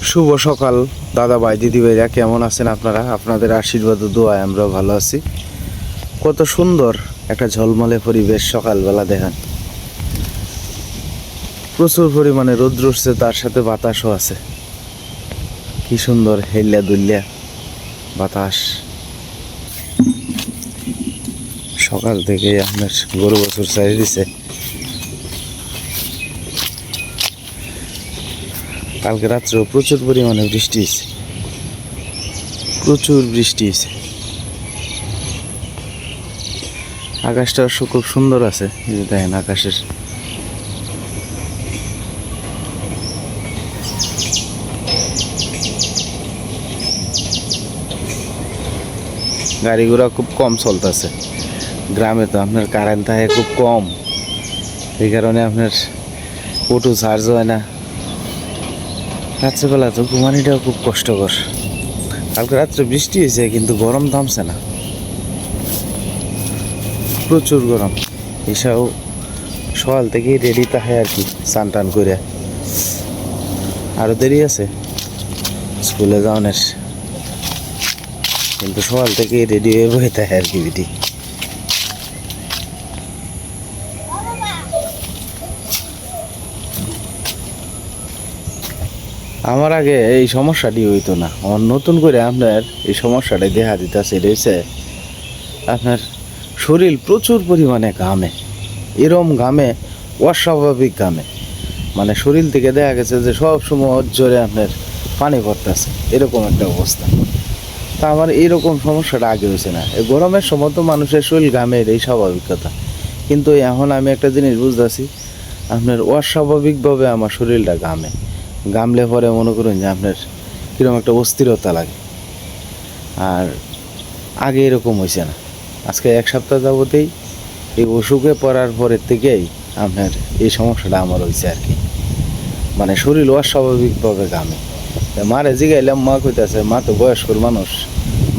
শুভ সকাল দাদা ভাই দিদি ভাইরা, কেমন আছেন আপনারা? আপনাদের আশীর্বাদ ও দোয়ায় আমরা ভালো আছি। কত সুন্দর একটা ঝলমলে পরিবেশ সকালবেলা দেখেন। প্রচুর পরিমাণে রৌদ্র উঠছে, তার সাথে বাতাসও আছে। কি সুন্দর হেলিয়া দুলিয়া বাতাস। সকাল থেকে আপনার গরু বছর চাই দিছে। কালকে রাত্রেও প্রচুর পরিমাণে বৃষ্টি হয়েছে, প্রচুর বৃষ্টি হয়েছে। আকাশটা অবশ্য খুব সুন্দর আছে, এই যে দেখেন আকাশের গাড়ি ঘোড়া খুব কম চলতেছে। গ্রামে তো আপনার কারেন্ট থাকে খুব কম, এই কারণে আপনার অটো চার্জ হয় না। রাত্রেবেলা তো ঘুমানিটাও খুব কষ্টকর। কালকে রাত্রে বৃষ্টি হয়েছে কিন্তু গরম থামছে না, প্রচুর গরম। এসব সকাল থেকেই রেডি থাকে আর কি, স্নান টান করে। আরও দেরি আছে স্কুলে যাওয়ার, কিন্তু সকাল থেকেই রেডি হয়ে বসে থাকে আর কি বিটি। আমার আগে এই সমস্যাটি হইতো না, আমার নতুন করে আপনার এই সমস্যাটাই দেখা দিতেছে। রয়েছে আপনার শরীর প্রচুর পরিমাণে ঘামে, এরম ঘামে, অস্বাভাবিক ঘামে। মানে শরীর থেকে দেখা গেছে যে সব সময় জোরে আপনার পানি পড়তেছে, এরকম একটা অবস্থা। তা আমার এইরকম সমস্যাটা আগে হয়েছে না। এই গরমের সময় তো মানুষের শরীর ঘামের, এই স্বাভাবিকতা। কিন্তু এখন আমি একটা জিনিস বুঝতেছি, আপনার অস্বাভাবিকভাবে আমার শরীরটা ঘামে। ঘামলে পরে মনে করুন যে আপনার কীরকম একটা অস্থিরতা লাগে। আর আগে এরকম হয়েছে না। আজকে এক সপ্তাহ যাবতেই এই অসুখে পড়ার পরের থেকেই আপনার এই সমস্যাটা আমার হয়েছে আর কি। মানে শরীর অস্বাভাবিকভাবে ঘামে। মারে জিগাইলাম, মা কইতেছে, মা তো বয়স্কর মানুষ,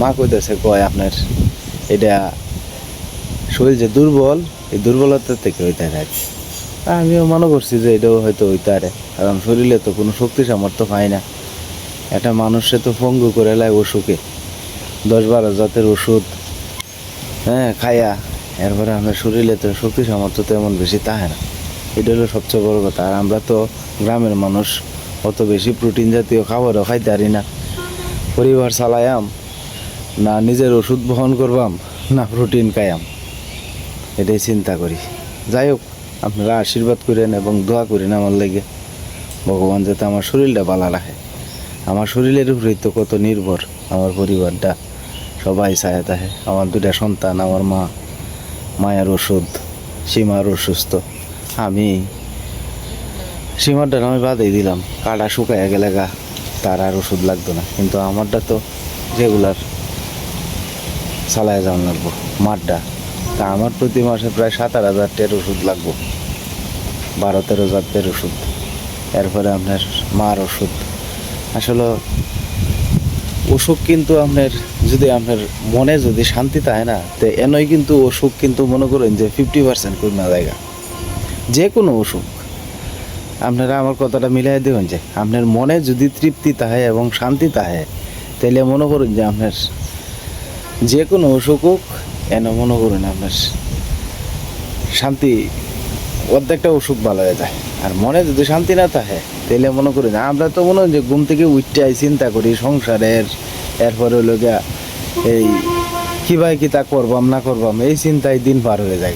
মা কইতেছে কয় আপনার এটা শরীর যে দুর্বল, এই দুর্বলতার থেকে হইতে আর কি। আমিও মনে করছি যে এটাও হয়তো হইতে পারে, কারণ শরীরে তো কোনো শক্তি সামর্থ্য পায় না। একটা মানুষে তো পঙ্গু করে লাগে অসুখে, 10-12 জাতের ওষুধ খাইয়া, এরপরে আমরা শরীরে তো শক্তি সামর্থ্য তেমন বেশি থাকে না। এটা হলো সবচেয়ে বড় কথা। আর আমরা তো গ্রামের মানুষ, অত বেশি প্রোটিন জাতীয় খাবারও খাইতে পারি না। পরিবার চালায়াম না, নিজের ওষুধ বহন করবাম না প্রোটিন খাইয়াম, এটাই চিন্তা করি। যাই হোক, আপনারা আশীর্বাদ করেন এবং দোয়া করেন আমার লেগে, ভগবান যাতে আমার শরীরটা ভালো রাখে। আমার শরীরের উপরেই তো কত নির্ভর আমার পরিবারটা, সবাই চায় থাকে। আমার 2টা সন্তান, আমার মা, মায়ের ওষুধ, সীমার অসুস্থ। আমি সীমারটা আমি বাদেই দিলাম, কাটা শুকাইয়া গেলে গা, তার আর ওষুধ লাগতো না। কিন্তু আমারটা তো রেগুলার চালায় যাওয়ার লাগবো মারটা। তা আমার প্রতি মাসে প্রায় 7-8 হাজার ওষুধ লাগবো, 12-13 জাতের ওষুধ। এরপরে আপনার মার ওষুধ। আসলে অসুখ কিন্তু আপনার, যদি আপনার মনে যদি শান্তি থাকে না, তো এনই কিন্তু অসুখ কিন্তু মনে করেন যে 50% কমে জায়গা। যে কোনো অসুখ আপনারা আমার কথাটা মিলাই দেবেন যে আপনার মনে যদি তৃপ্তি থাকে এবং শান্তি থাকে, তাহলে মনে করুন যে আপনার যে কোনো অসুখ হোক, এন মনে করুন আপনার শান্তি, অর্ধেকটা অসুখ ভালো হয়ে যায়। আর মনে যদি শান্তি না থাকে, তাহলে মনে করি না। আমরা তো মনে হয় যে ঘুম থেকে উঠটাই চিন্তা করি সংসারের, এরপরে হলো গিয়া এই কী ভাই কী তা করবাম না করবাম, এই চিন্তায় দিন পার হয়ে যায়।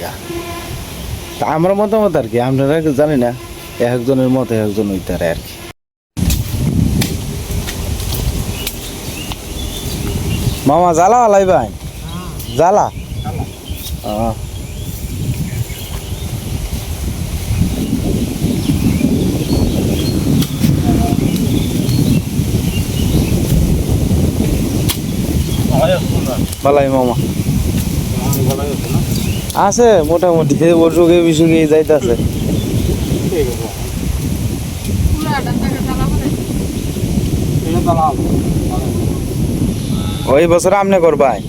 তা আমার মতামত আর কি, আপনারা জানি না, একজনের মত একজন হইতারে আর কি। মামা জ্বালা আলাই ভাই, জ্বালা ভালাই মামা আছে মোটামুটি, অসুখে বিসুখে যাইতেছে। ওই বছর আমনে করবাই।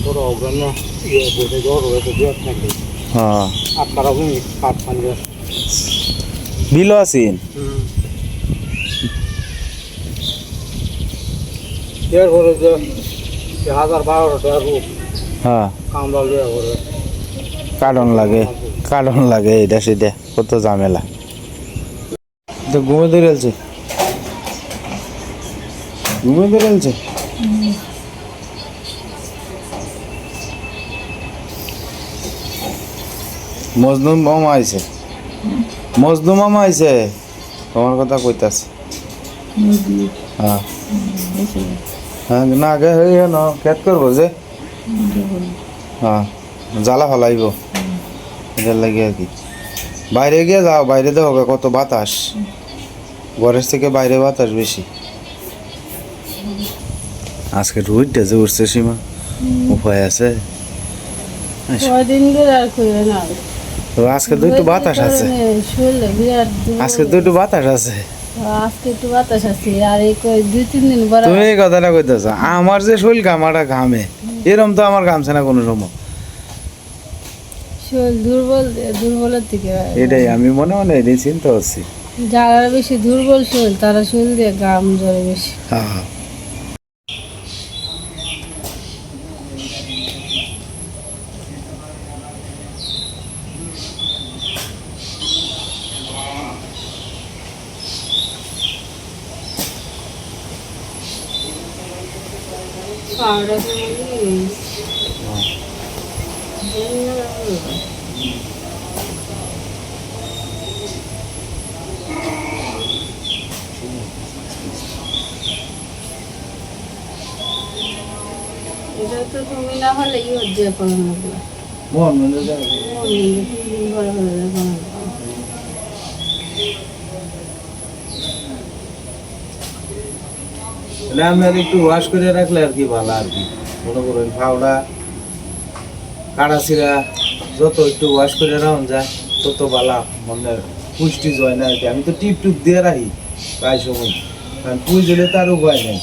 তোর অগ্রণ ইয়ে বসে জ্বর হয়েছে জ্বর থাকে হ্যাঁ আপনারা কাঠ পানি বিলো আছেন এরপরে যে 1000-1200 টাকা রূপ হ্যাঁ কামড়া লিয়ে করে কারণ লাগে এটা সেটা কত ঝামেলা তো ঘুমে ধরেছে মজনু মামা আইছে তোমার কথা কইতাছে হ্যাঁ হ্যাঁ না আগে হয়ে ন খেত করবো যে হ্যাঁ জ্বালা ফলাইব এটার লাগে আর কি বাইরে গিয়ে যাও বাইরে তো হবে কত বাতাস ঘরের থেকে বাইরে বাতাস বেশি আজকে রোদটা যে উঠছে সীমা উপায় আছে তো আজকে তো একটু বাতাস আছে তুমি এই কথাটা কইতেছ আমার যে শরীর ঘামাটা ঘামে এরম তো আমার ঘামছে না কোনো সময় দুর্বলের থেকে এটাই আমি মনে মনে এটাই চিন্তা করছি যারা বেশি দুর্বল শরীর তারা শরীর দিয়ে ঘাম জ্বরে বেশি হ্যাঁ এটা তো তুমি না হলে ই হচ্ছে করানো লাগলো মন মনে যায় আমরা একটু ওয়াশ করে রাখলে আর কি ভালো আর কি মনে করেন ফাউডা কাড়াছিরা যত একটু ওয়াশ করে রাখুন যায় তত ভালো মনের পুষ্টি হয় না আর কি আমি তো টিপ টুপ দিয়ে রাখি প্রায় সময় কারণ পুষ দিলে তার উপায় নেই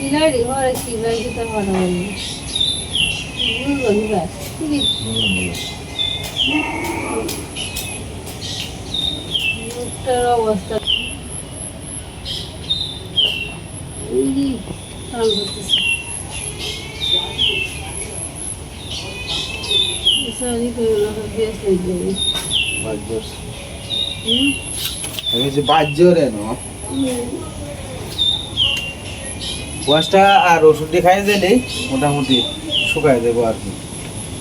সিলারি হরে সিলাই দিতে পারো মুখটার অবস্থা বাজ্যরে না ওয়াশটা আর ওষুধটি খাইয়ে দিলেই মোটামুটি শুকাই দেবো আর কি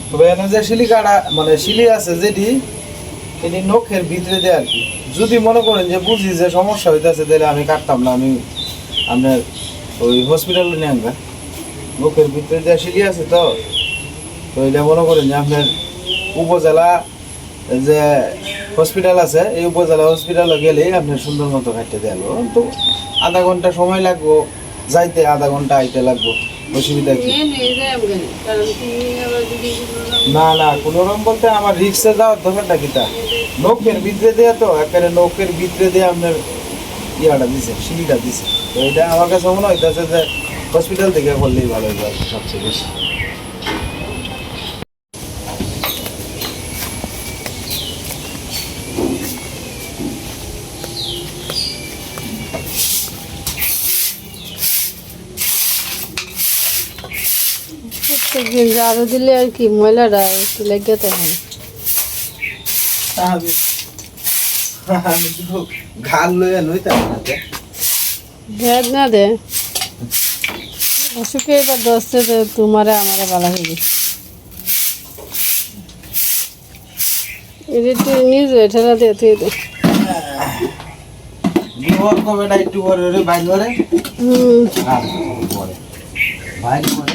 তবে এনে যে শিলি কাটা মানে শিলি আছে যেটি এটি নখের ভিতরে দেয় আর কি যদি মনে করেন যে বুঝি যে সমস্যা হইতেছে তাহলে আমি কাটতাম না আমি আপনার ওই হসপিটালে নিয়ে আনবা নখের ভিতরে যে শিলি আছে তো এটা মনে করেন যে আপনার উপজেলা যে হসপিটাল আছে এই উপজেলা হসপিটালে গেলে আপনার সুন্দর মতো কাটতে দেওয়া তো আধা ঘন্টা সময় লাগবো যাইতে আধা ঘন্টা আইতে লাগবো অসুবিধা কি না না কোনোরকম বলতে আমার রিক্সে যাওয়ার দরকারটা কিটা নৌকের ভিতরে দেয়া তো একেবারে নৌকের ভিতরে দিয়ে আপনার ইয়াটা দিছে সিঁড়িটা দিছে তো এটা আমার কাছে মনে হইতেছে যে হসপিটাল থেকে করলেই ভালো হবে সবচেয়ে বেশি প্রত্যেকদিন ঝাড়ু দিলে আর কি ময়লাটা একটু লেগে থাকে ঘাল লইয়া লইতাম ভেদ না দে অসুখে এবার দশতে তোমারে আমারে ভালো হয়ে গেছে এদিকে নিজ ঠেলা দিয়ে তুই দে বিহর কবেটা একটু পরে রে বাইর করে আর পরে বাইর করে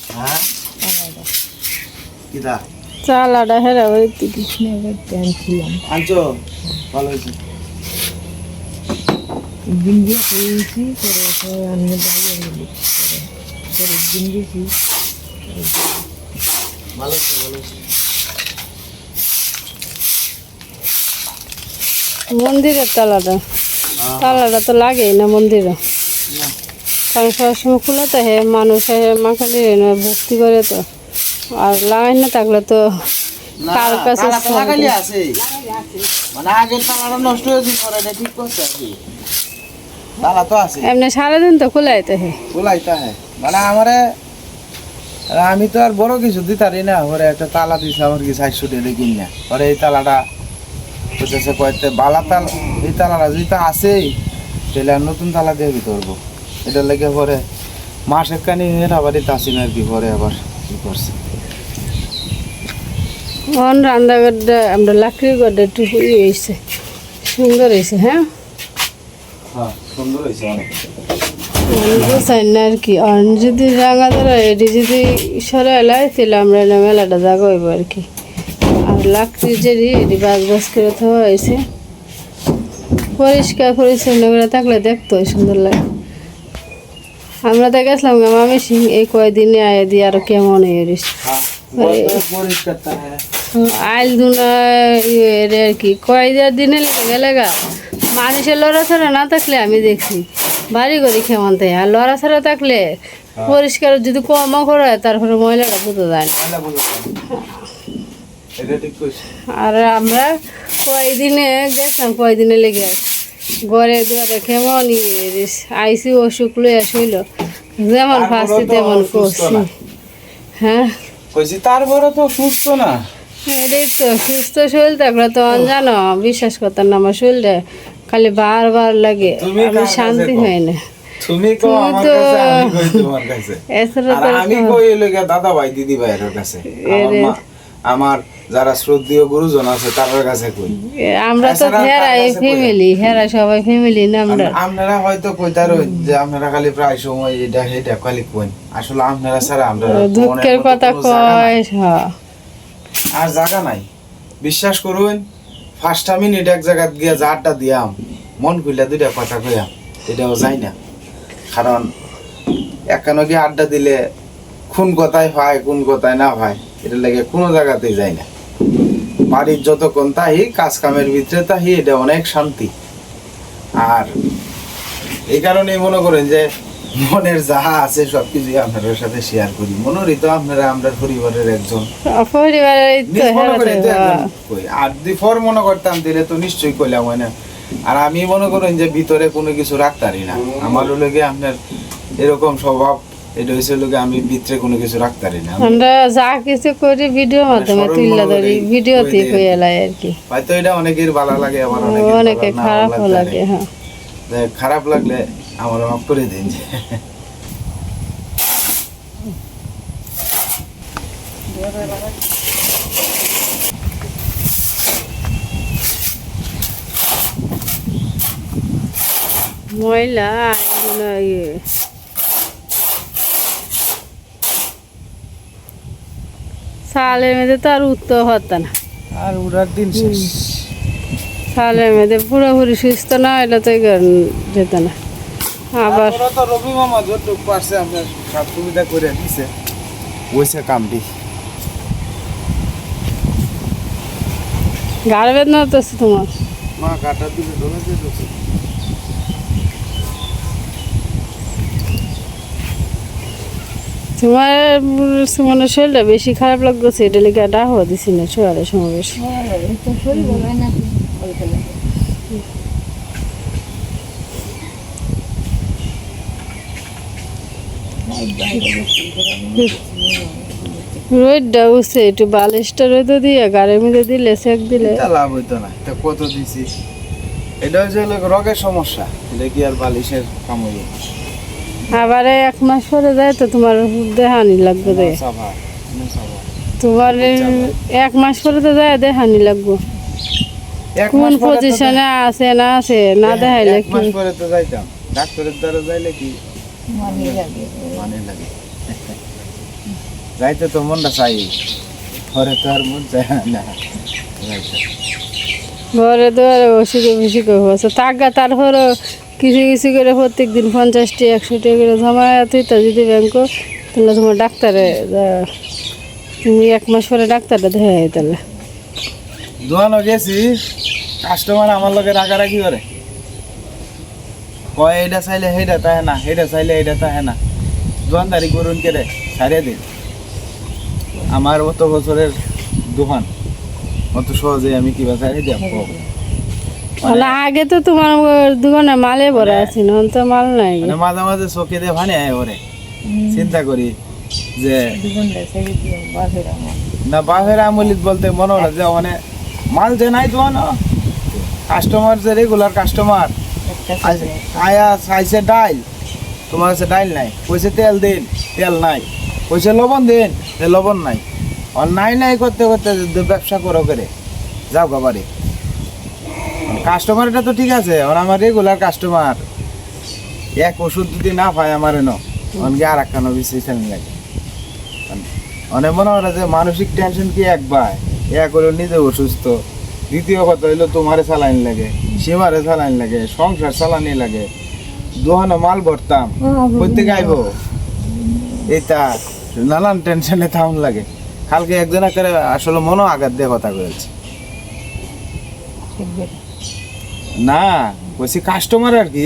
হ্যাঁ কিটা চালাটা হেরা ওই দিকে আনছো ভালো হয়েছে বিন্দি পেয়েছি করে আমি বাইরে গেলি করে বিন্দিছি ভালো আছে, ভালো আছে। মন্দিরের তালাটা তো লাগেই না মন্দিরে, কারণ সবসময় খোলা তো হে মানুষ মাখালি ভক্তি করে তো, আর লাগাই না থাকলে তো কার কাছে তালাটা লাগাইলে আছে, মানে আগের তালাটা নষ্ট হয়েছে, পরে এটা ঠিক করছে আর কি। তালা তো আছে, এমনি সারাদিন তো খোলাই তো হে। খোলাইতে হয়, মানে আমারে আমি তো আর বড় কিছু দিতারি না, ওরে একটা তালা দিছে আমার কি 400 টাকা কিন না, পরে এই তালাটা বুঝতেছে কয়েকটা বালা তালা, এই তালাটা যদি তো আছেই তাহলে আর নতুন তালা দিয়ে কি করবো, এটার লেগে পরে মাস একখানি হেরা বাড়িতে আসি না আর কি, পরে আবার কি করছে। রান্নাঘরটা আমরা লাকড়ির ঘরটা একটু হয়েছে, সুন্দর হয়েছে। হ্যাঁ, হ্যাঁ সুন্দর হয়েছে অনেক। চাই না আর কি, আর যদি রাঙা ধরা এটি যদি সরে এলাই তাহলে আমরা না মেলাটা জাগা হইব আর কি। আর লাকড়ি যে এটি বাজ বাজ করে থাকা হয়েছে, পরিষ্কার পরিচ্ছন্ন করে থাকলে দেখতো সুন্দর লাগে। আমরা তো গেছিলাম মামি সিং এই কয়দিনে আয় দিয়ে আরো কেমন হয়ে রয়েছে পরিষ্কারটা হ্যাঁ আইল দুনা আর কি কয়দার দিনে লেগে গেলে গা মানুষের লড়াছড়া না থাকলে আমি দেখছি বাড়ি করি কেমন তাই, আর লড়াছড়া থাকলে পরিষ্কার যদি কমও করে তারপরে ময়লাটা বুঝতে যায় না। এটা ঠিক কইছি। আর আমরা কয়দিনে গেছিলাম, কয়দিনে লেগে ঘরে দুয়ারে কেমন আইসি অসুখ লইয়া শুইল, যেমন ফার্স্টে তেমন করছি। হ্যাঁ কইছি তারপরে তো সুস্থ না, এটাই তো সুস্থ শরীর থাকলে তো জানো বিশ্বাস করতাম না, আমার শরীরটা খালি বারবার লাগে, তুমি আমি কার শান্তি কাছে হয় না। তুমি কো তুমি আমার তো কাছে, আমি কই তোমার কাছে, এছাড়া আর তো আমি কই লগা দাদা ভাই দিদি ভাইয়ের কাছে, আমার যারা শ্রদ্ধেয় গুরুজন আছে তাদের কাছে কই। আমরা তো এছাড়া হেরাই কার কাছে কই? ফ্যামিলি, হেরা সবাই ফ্যামিলি না আমরা। আপনারা হয়তো কইতার যে আপনারা খালি প্রায় সময় এটা এটা খালি কইন, আসলে আপনারা ছাড়া আমরা দুঃখের কথা কয়। হ্যাঁ, আর জায়গা নাই, বিশ্বাস করুন। 5টা মিনিট এক জায়গা গিয়া জারটা দিয়াম, মন খুইলা 2টা কথা কইয়াম, এটাও যাই না। কারণ একখানে গিয়ে আড্ডা দিলে কোন কথায় হয় কোন কথায় না হয়, এটা লাগে কোনো জায়গাতেই যায় না। বাড়ির যতক্ষণ তাহি কাজ কামের ভিতরে তাহি, এটা অনেক শান্তি। আর এই কারণেই মনে করেন যে মনের যাহা আছে সবকিছুই আপনাদের সাথে শেয়ার করি। মনেরই তো আপনারা আমরা পরিবারের একজন, পরিবারের তো নিজ মনে হেরা করি তো, তো একজন হ্যাঁ। কই। আর যদি ফর মনে করতাম দিলে তো নিশ্চয়ই কইলাম হয় না। আর আমি মনে করেন যে ভিতরে কোনো কিছু রাখতারি না, আমার লোকে আপনার এরকম স্বভাব, এটা হয়েছে লোকে আমি ভিতরে কোনো কিছু রাখতারি না। আমরা যা কিছু করি ভিডিও মাধ্যমে সরল তুলে মনোভাবে ধরি, ভিডিওতে কই দেই। এলাই আর কি। হয়তো এটা অনেকের ভালো লাগে, আবার অনেকে অনেকের খারাপও লাগে। হ্যাঁ, খারাপ লাগলে আমার মাফ করে দিন। ময়লা এগুলো সালের মধ্যে তো আর উঠতেও হতো না, আর উড়ার দিন শেষ। সালের মধ্যে পুরোপুরি সুস্থ না হইলে তো যেত না। আবার তারপরে তো রবি মামা যতটুকু পারছে আপনার সব সুবিধা করে দিছে, ওইসে কামটি। গাড়ি বেদনা তো তোমার, মা কাটা দিলে ধরে দিয়ে দিচ্ছে। তোমার মানে শরীরটা বেশি খারাপ লাগছে, এটা লিখে ডাহ দিছি না শোয়ারে সমাবেশ। রোদটা উঠছে, একটু বালিশটা রোদ দিয়ে গাড়ির মধ্যে দিলে সেক দিলে এটা লাভ হইতো না, এটা কত দিছি। এটা হচ্ছে রোগের সমস্যা, এটা কি আর বালিশের কাম হইব? আবার 1 মাস পরে যায় তো তোমার দেহানি লাগবে রে, সাভা সাভা তোমার 1 মাস পরে তো যায় দেহানি লাগবে। এক কোন মাস পরে তো পজিশনে আছে না আছে না দেখাইলে এক কি মাস পরে তো যাইতাম ডাক্তারের দ্বারা, যাইলে কি মানে লাগে যাইতে তো মনটা চাই, পরে তো আর মন চায় না যাইতে। ঘরে তো আর অসুখ বিসুখ হচ্ছে তাগা, তারপর কিছু কিছু করে প্রত্যেক দিন 50টি 100টি করে জমা তুই তো যদি ব্যাংকও তাহলে তোমার ডাক্তারে তুমি 1 মাস পরে ডাক্তারটা দেখা তাহলে দোকানও গেছি, কাস্টমার আমার লোকে রাগারাগি করে, কয় এটা চাইলে সেইটা তাহে না, সেইটা চাইলে এইটা তাহে না, দোকানদারি করুন কে রে ছাড়িয়ে দিন। আমার অত বছরের দোকান, অত সহজে আমি কিবা ছাড়িয়ে দিব? না আগে তো তোমার দোকানে মালে ভরা আছে না তো মাল নাই মানে মাঝে মাঝে চোখে দিয়ে ভানে আয় ওরে, চিন্তা করি যে দুগুণটা ছেড়ে দিও বাসের আমার না বাপের আমলিত বলতে মনে হলো যে মানে মাল যে নাই দোকান, কাস্টমার যে রেগুলার কাস্টমার একটা আয়া চাইছে ডাইল, তোমার কাছে ডাইল নাই, কইছে তেল দিন, তেল নাই, কইছে লবণ দিন, লবণ নাই, আর নাই নাই করতে করতে ব্যবসা করো করে যাও বাবারে। কাস্টমারটা তো ঠিক আছে, আর আমার রেগুলার কাস্টমার এক ওষুধ যদি না পায় আমার এনো অনেকে আর একখানো বেশি ফেলেন লাগে। অনেক মনে হয় যে মানসিক টেনশন কি এক হলো নিজে অসুস্থ, দ্বিতীয় কথা হইলো তোমারে চালানি লাগে, সীমারে চালানি লাগে, সংসার চালানি লাগে, দোহানো মাল ভরতাম করতে গাইব, এইটা নানান টেনশনে থাউন লাগে। কালকে একজন করে আসলে মনো আঘাত দিয়ে কথা বলছে, না বলছি কাস্টমার আর কি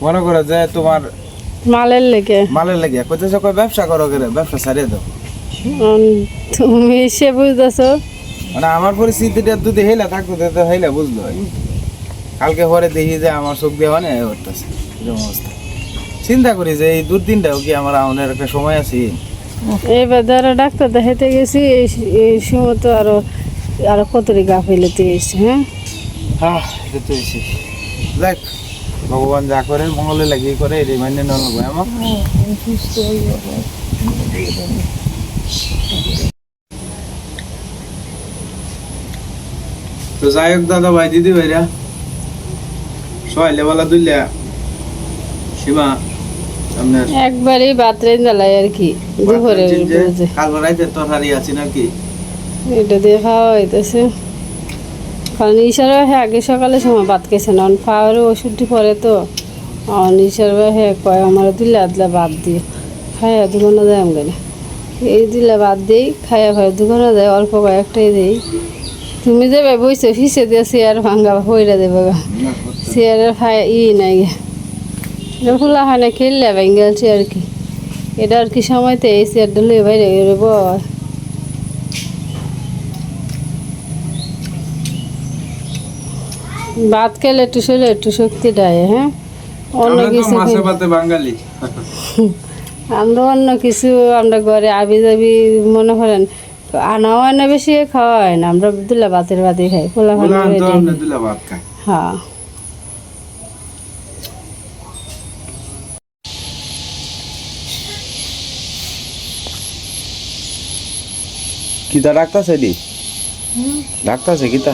মনে করো যে তোমার মালের লেগে মালের লাগে কইতেছে কই ব্যবসা করো করে, ব্যবসা ছাড়িয়ে দাও। তুমি সে বুঝতেছো মানে আমার পরিস্থিতিটা যদি হেলা থাকতো তো হেলা বুঝলো। কালকে পরে দেখি যে আমার চোখ দিয়ে মানে করতেছে এরকম অবস্থা। চিন্তা করি যে এই দুর্দিনটাও কি আমার আমাদের একটা সময় আছে। এবার ধরো ডাক্তার দেখাইতে গেছি এই সময় তো আরো আরো কতটি গা ফেলেতে গেছি। হ্যাঁ যেতে হয়েছি, দেখ ভগবান যা করে মঙ্গলে লাগিয়ে করে এটাই মাইনে নেওয়া লাগবে আমার। সুস্থ হয়ে যাবে। তো যাই হোক দাদা ভাই দিদি ভাইরা সবাই লেবেলা দুইলা সীমা আপনার একবারই বাতরে জ্বালাই আর কি দুপুরে কাল রাইতে তরকারি আছে নাকি এটা দিয়ে খাওয়া হইতেছে। কারণ ইশারা হ্যাঁ আগে সকালে সময় ভাত খেয়েছে না, খাওয়ার ওষুধটি পরে তো ইশার হ্যাঁ কয় আমার দিলে আদলা ভাত দিয়ে খাইয়া দুগুণা যায় আমি এই দিলে ভাত দিই খাইয়া খাই দুগুণা যায় অল্প কয়েকটাই দিই। তুমি দেবে বইছো ফিসে দিয়ে চেয়ার ভাঙ্গা হইরা দেবে চেয়ারের খাই নাই এটা খোলা হয় না খেললে ভেঙ্গেলছি আর কি। এটা আর কি সময়তে এই চেয়ারটা লুয়ে বাইরে বয় ভাত খেলে একটু শরীরে একটু শক্তি দেয়। হ্যাঁ অন্য কিছু বাঙালি আমরা অন্য কিছু আমরা ঘরে আবি যাবি মনে করেন আনাও হয় না বেশি, খাওয়া হয় না, আমরা দুলা ভাতের ভাতই খাই খোলা হ্যাঁ। কিতা ডাক্তারছে দি ডাক্তারছে কিতা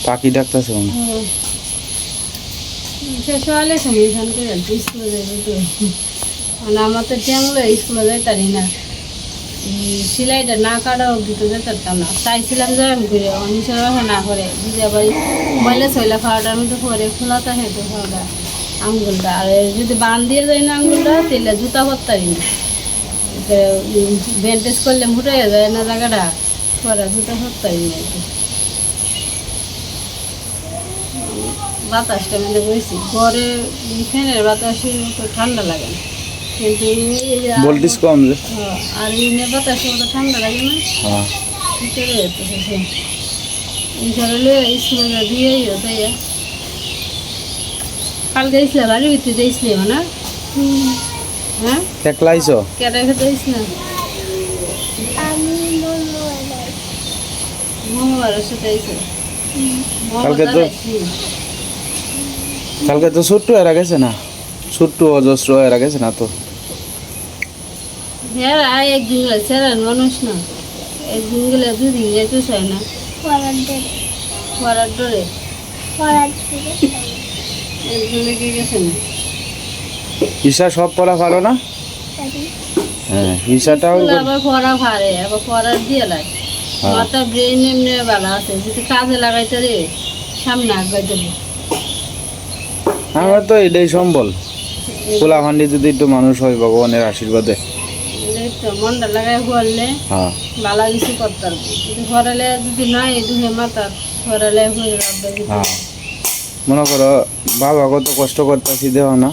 পাখি ডাক্তারছে সকালে সমাধান করে স্কুলে যাবে তো আমার তো ট্যাংলো স্কুলে যাইতারি না, সেলাইটা না কাটা অব্দি তো যেতাম না, চাইছিলাম যে আমি করে অনিশ্চয় না করে দিদি আবার ময়লা ছয়লা খাওয়াটার মধ্যে পরে খোলা থাকে তো খাওয়াটা আঙুলটা, আর যদি বান দিয়ে যায় না আঙুলটা তাহলে জুতা করতারি না, ব্যান্ডেজ করলে মুটে যায় না জায়গাটা পরে জুতা করতারি না। বাতাসটা মানে বইছি ঘরে ফ্যানের বাতাসে তো ঠান্ডা লাগে না, কিন্তু ভোল্টেজ কম যে আর এমনি বাতাসে তো ঠান্ডা লাগে না ভিতরে ইনশাল্লাহ স্কুলে দিয়েই তাই কালকে দিয়েছিলাম বাড়ির ভিতরে দিয়েছিলাম না। হ্যাঁ একলাইছো কেটে খেতে দিয়েছিলাম মঙ্গলবারের সাথে কালকে তো ছোট্ট এরা গেছে না, ছোট্ট অজস্র এরা গেছে না তো একদিন গেলে সেরান মানুষ না, একদিন গেলে দুদিন যেতে চায় না পড়ার ডরে একদিন গেছে না। ঈশা সব পড়া ভালো না, হ্যাঁ ঈশাটাও আবার পড়া ভারে আবার পড়ার দিয়ে লাগে হ্যাঁ। মাথা ব্রেন এমনি ভালো আছে যদি কাজে লাগাইতে রে সামনে আগাই দেবো আমার তো এটাই সম্বল খোলা ফান্ডি যদি একটু মানুষ হয় ভগবানের আশীর্বাদে। এই তো মনটা লাগাই করলে হ্যাঁ ভালো কিছু করতে পারবো যদি ঘরালে যদি নয় দুহে মাথা ঘরালে হয়ে রাখবে হ্যাঁ মনে করো বাবা কত কষ্ট করতেছি দেহ না,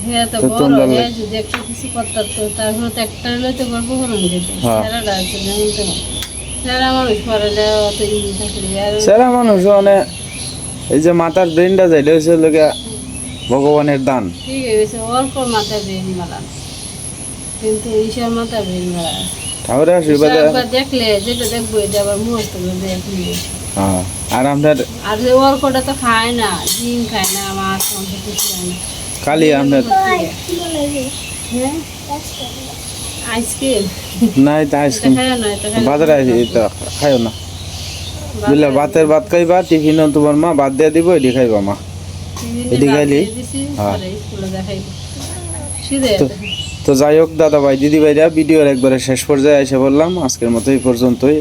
হ্যাঁ তো তো বড় তোমরা হ্যাঁ যদি একটা কিছু করতে পারতো তারপরে তো একটা হলে তো গল্প করুন যেত হ্যাঁ। সারাটা আছে যেমন তেমন সারা মানুষ ঘরালে অত ই থাকলে আর সেরা মানুষ মানে এই যে মাথার ব্রেনটা যাইলে হচ্ছে লোকে ভগবানের দান। ঠিক আছে অল্প মাথা ব্রেন মারা কিন্তু ঈশার মাথা ব্রেন মারা ঠাকুরের আশীর্বাদে। একবার দেখলে যেটা দেখবো এটা আবার মুহূর্ত দেখলি হ্যাঁ আর আপনার আর যে অল্পটা তো খায় না ডিম খায় না মাছ মাংস কিছু খায় না খালি আপনার হ্যাঁ আইসক্রিম নাই তা এটা আইসক্রিম খায় না এটা খায় বাজারে এটা খাইও না বুঝলে, ভাতের ভাত খাইবা টিফিনও তোমার মা ভাত দিয়ে দিব এটি খাইবা মা। এদিকে আইলি? হ্যাঁ। তো- তো যাই হোক দাদা ভাই দিদি ভাইরা ভিডিওর একবারে শেষ পর্যায়ে এসে বললাম আজকের মতো এই পর্যন্তই।